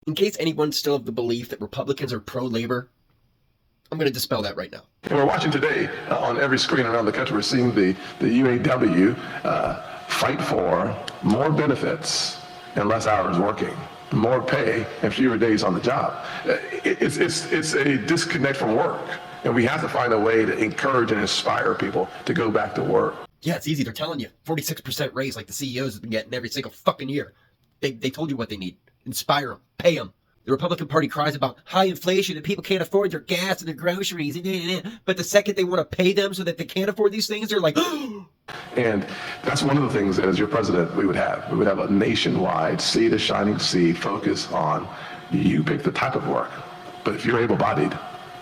In case anyone's still of the belief that Republicans are pro-labor, I'm going to dispel that right now. And we're watching today on every screen around the country, we're seeing the UAW fight for more benefits and less hours working, more pay and fewer days on the job. It's a disconnect from work, and we have to find a way to encourage and inspire people to go back to work. Yeah, it's easy. They're telling you 46% raise like the CEOs have been getting every single fucking year. They told you what they need. Inspire them. Pay them. The Republican Party cries about high inflation and people can't afford their gas and their groceries. But the second they want to pay them so that they can't afford these things, they're like, And that's one of the things that as your president we would have. We would have a nationwide sea to shining sea focus on you pick the type of work. But if you're able-bodied,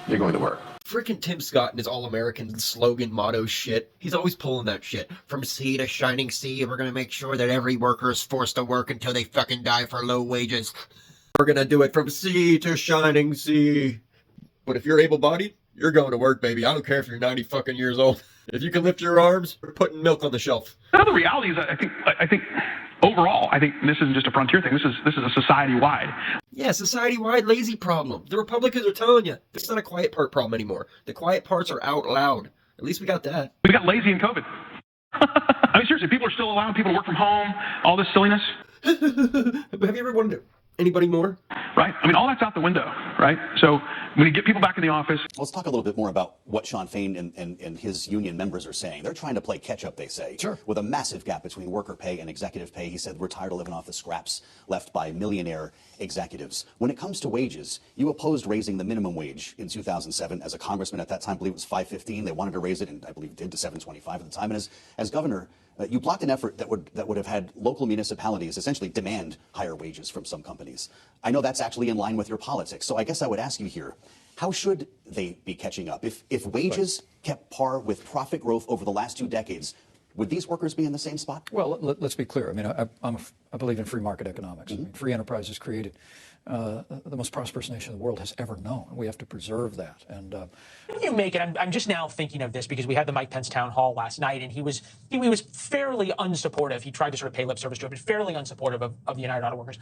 you're going to work. Frickin' Tim Scott and his all-American slogan motto shit. He's always pulling that shit. From sea to shining sea, we're gonna make sure that every worker is forced to work until they fucking die for low wages. We're gonna do it from sea to shining sea. But if you're able-bodied, you're going to work, baby. I don't care if you're 90 fucking years old. If you can lift your arms, we're putting milk on the shelf. Now, the reality is, I think overall, I think this isn't just a frontier thing. This is a society-wide. Yeah, society-wide lazy problem. The Republicans are telling you, it's not a quiet part problem anymore. The quiet parts are out loud. At least we got that. We got lazy in COVID. I mean, seriously, people are still allowing people to work from home, all this silliness. Have you ever wondered anybody more? Right? I mean, all that's out the window, right? So when you get people back in the office. Let's talk a little bit more about what Shawn Fain and his union members are saying. They're trying to play catch up, they say, sure, with a massive gap between worker pay and executive pay. He said, we're tired of living off the scraps left by millionaire executives. When it comes to wages, you opposed raising the minimum wage in 2007. As a congressman at that time, I believe it was $5.15. They wanted to raise it, and I believe did, to $7.25 at the time. And as governor, you blocked an effort that would have had local municipalities essentially demand higher wages from some companies. I know that's actually in line with your politics. So I guess I would ask you here, how should they be catching up? If wages kept par with profit growth over the last 2 decades, would these workers be in the same spot? Well, let's be clear. I mean, I believe in free market economics. Mm-hmm. I mean, free enterprise has created the most prosperous nation the world has ever known. We have to preserve that. And what do you make it? I'm just now thinking of this because we had the Mike Pence town hall last night, and he was fairly unsupportive. He tried to sort of pay lip service to it, but fairly unsupportive of the United Auto Workers.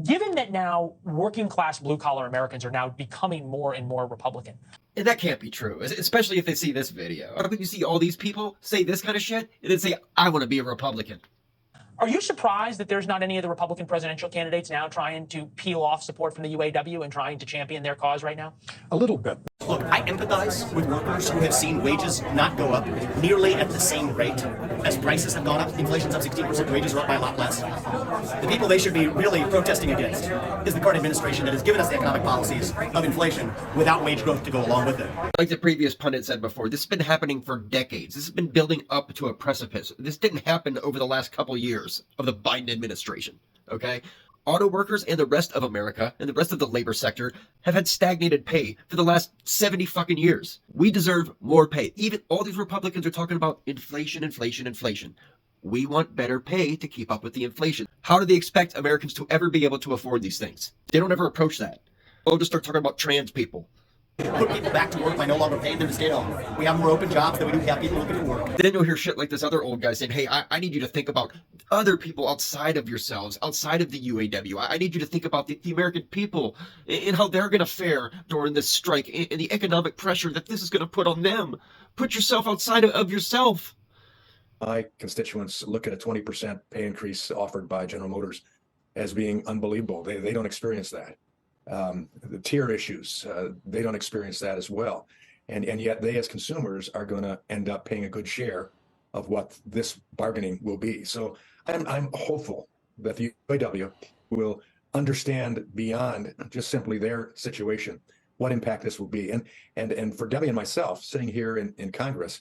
Given that now working class blue collar Americans are now becoming more and more Republican. And that can't be true, especially if they see this video. How about you see all these people say this kind of shit and then say, I want to be a Republican? Are you surprised that there's not any of the Republican presidential candidates now trying to peel off support from the UAW and trying to champion their cause right now? A little bit. Look, I empathize with workers who have seen wages not go up nearly at the same rate as prices have gone up. Inflation's up 16%, wages are up by a lot less. The people they should be really protesting against is the current administration that has given us the economic policies of inflation without wage growth to go along with it. Like the previous pundit said before, this has been happening for decades. This has been building up to a precipice. This didn't happen over the last couple years of the Biden administration, okay? Auto workers and the rest of America and the rest of the labor sector have had stagnated pay for the last 70 fucking years. We deserve more pay. Even all these Republicans are talking about inflation, inflation, inflation. We want better pay to keep up with the inflation. How do they expect Americans to ever be able to afford these things? They don't ever approach that. They'll just start talking about trans people. Put people back to work by no longer paying them to stay home. We have more open jobs than we do have people looking for work. Then you'll hear shit like this other old guy saying, hey, I need you to think about other people outside of yourselves, outside of the UAW. I need you to think about the American people and how they're going to fare during this strike and the economic pressure that this is going to put on them. Put yourself outside of yourself. My constituents look at a 20% pay increase offered by General Motors as being unbelievable. They don't experience that. The tier issues, they don't experience that as well. And yet they as consumers are going to end up paying a good share of what this bargaining will be. So I'm hopeful that the UAW will understand beyond just simply their situation, what impact this will be. And for Debbie and myself sitting here in Congress,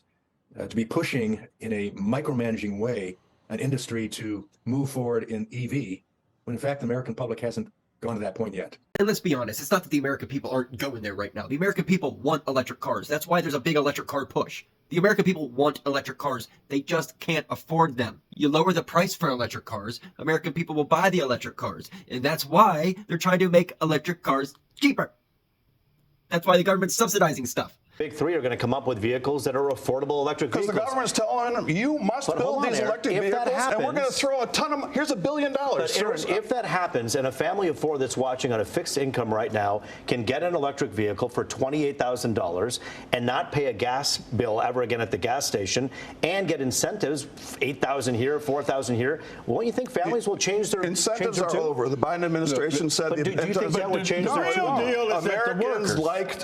to be pushing in a micromanaging way an industry to move forward in EV, when in fact the American public hasn't gone to that point yet. And let's be honest, it's not that the American people aren't going there right now. The American people want electric cars. That's why there's a big electric car push. The American people want electric cars. They just can't afford them. You lower the price for electric cars, American people will buy the electric cars. And that's why they're trying to make electric cars cheaper. That's why the government's subsidizing stuff. Big three are going to come up with vehicles that are affordable electric Because vehicles. the government's telling them, you must But hold build on, these Aaron. electric If that vehicles, and we're going to happens- throw a ton of, here's $1 billion. But Aaron, if that happens, and a family of four that's watching on a fixed income right now can get an electric vehicle for $28,000 and not pay a gas bill ever again at the gas station and get incentives, $8,000 here, $4,000 here, won't you think families will change their Incentives are tune? over. The Biden administration said But do you think that would change their tune?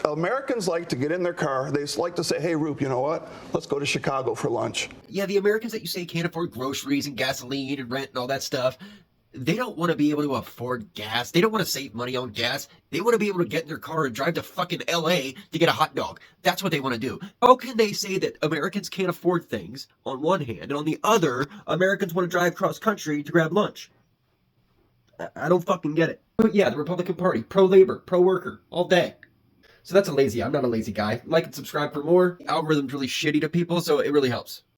Americans like to get in their car. They like to say, hey, Roop, you know what? Let's go to Chicago for lunch. Yeah, the Americans that you say can't afford groceries and gasoline and rent and all that stuff, they don't want to be able to afford gas. They don't want to save money on gas. They want to be able to get in their car and drive to fucking LA to get a hot dog. That's what they want to do. How can they say that Americans can't afford things on one hand, and on the other, Americans want to drive cross country to grab lunch? I don't fucking get it. But yeah, the Republican Party, pro-labor, pro-worker, all day. So that's a lazy. I'm not a lazy guy. Like and subscribe for more. The algorithm's really shitty to people, so it really helps.